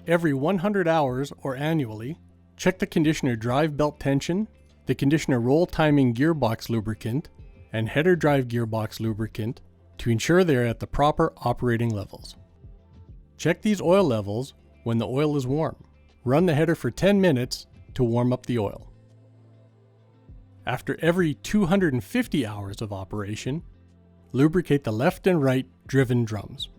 every 100 hours or annually, check the conditioner drive belt tension, the conditioner roll timing gearbox lubricant, and header drive gearbox lubricant to ensure they are at the proper operating levels. Check these oil levels when the oil is warm. Run the header for 10 minutes to warm up the oil. After every 250 hours of operation, lubricate the left and right driven drums.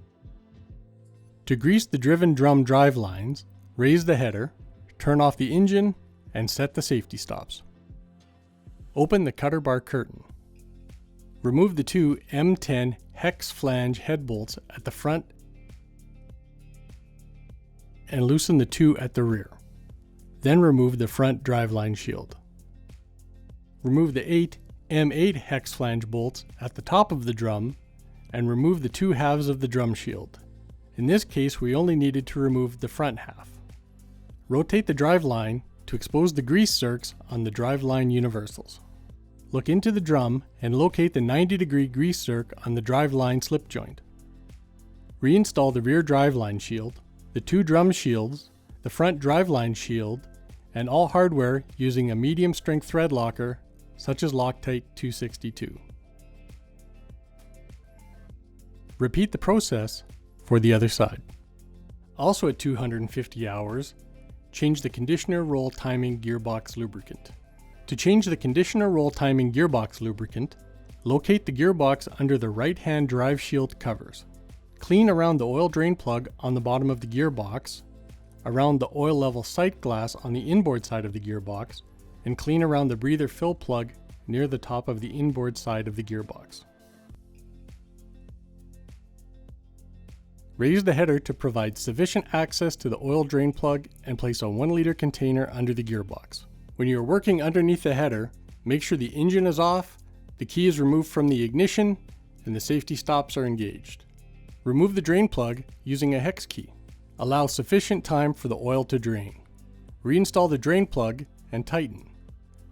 To grease the driven drum drive lines, raise the header, turn off the engine, and set the safety stops. Open the Cutterbar curtain. Remove the two M10 hex flange head bolts at the front and loosen the two at the rear. Then remove the front driveline shield. Remove the 8 M8 hex flange bolts at the top of the drum and remove the two halves of the drum shield. In this case, we only needed to remove the front half. Rotate the driveline to expose the grease zerks on the driveline universals. Look into the drum and locate the 90-degree grease zerk on the driveline slip joint. Reinstall the rear driveline shield, the two drum shields, the front driveline shield, and all hardware using a medium strength thread locker such as Loctite 262. Repeat the process for the other side. Also at 250 hours, change the conditioner roll timing gearbox lubricant. To change the conditioner roll timing gearbox lubricant, locate the gearbox under the right-hand drive shield covers. Clean around the oil drain plug on the bottom of the gearbox, around the oil level sight glass on the inboard side of the gearbox, and clean around the breather fill plug near the top of the inboard side of the gearbox. Raise the header to provide sufficient access to the oil drain plug and place a 1 liter container under the gearbox. When you are working underneath the header, make sure the engine is off, the key is removed from the ignition, and the safety stops are engaged. Remove the drain plug using a hex key. Allow sufficient time for the oil to drain. Reinstall the drain plug and tighten.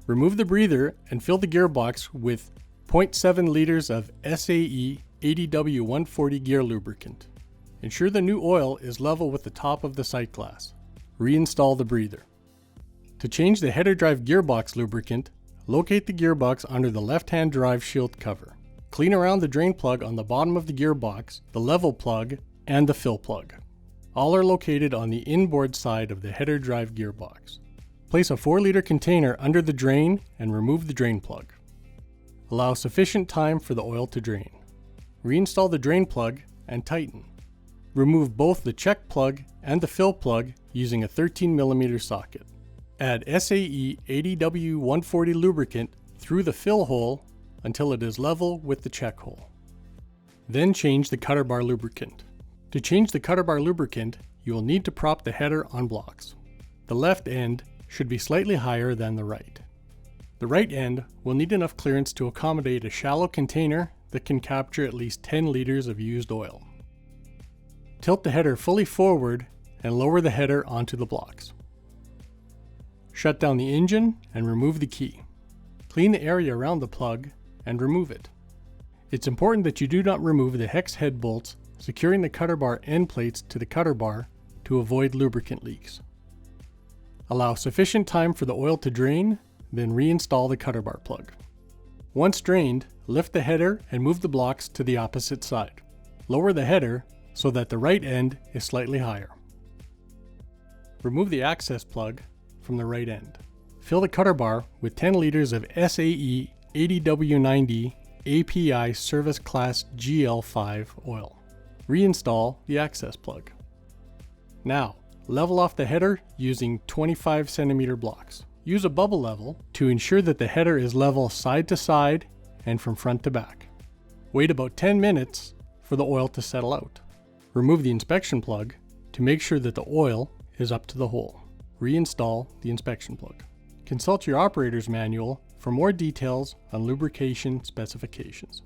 Remove the breather and fill the gearbox with 0.7 liters of SAE 80W140 gear lubricant. Ensure the new oil is level with the top of the sight glass. Reinstall the breather. To change the header drive gearbox lubricant, locate the gearbox under the left-hand drive shield cover. Clean around the drain plug on the bottom of the gearbox, the level plug, and the fill plug. All are located on the inboard side of the header drive gearbox. Place a 4 liter container under the drain and remove the drain plug. Allow sufficient time for the oil to drain. Reinstall the drain plug and tighten. Remove both the check plug and the fill plug using a 13mm socket. Add SAE 80W140 lubricant through the fill hole until it is level with the check hole. Then change the Cutterbar lubricant. To change the Cutterbar lubricant, you will need to prop the header on blocks. The left end should be slightly higher than the right. The right end will need enough clearance to accommodate a shallow container that can capture at least 10 liters of used oil. Tilt the header fully forward and lower the header onto the blocks. Shut down the engine and remove the key. Clean the area around the plug and remove it. It's important that you do not remove the hex head bolts securing the Cutterbar end plates to the Cutterbar to avoid lubricant leaks. Allow sufficient time for the oil to drain, then reinstall the Cutterbar plug. Once drained, lift the header and move the blocks to the opposite side. Lower the header so that the right end is slightly higher. Remove the access plug from the right end. Fill the Cutterbar with 10 liters of SAE 80W90 API Service Class GL5 oil. Reinstall the access plug. Now, level off the header using 25 centimeter blocks. Use a bubble level to ensure that the header is level side to side and from front to back. Wait about 10 minutes for the oil to settle out. Remove the inspection plug to make sure that the oil is up to the hole. Reinstall the inspection plug. Consult your operator's manual for more details on lubrication specifications.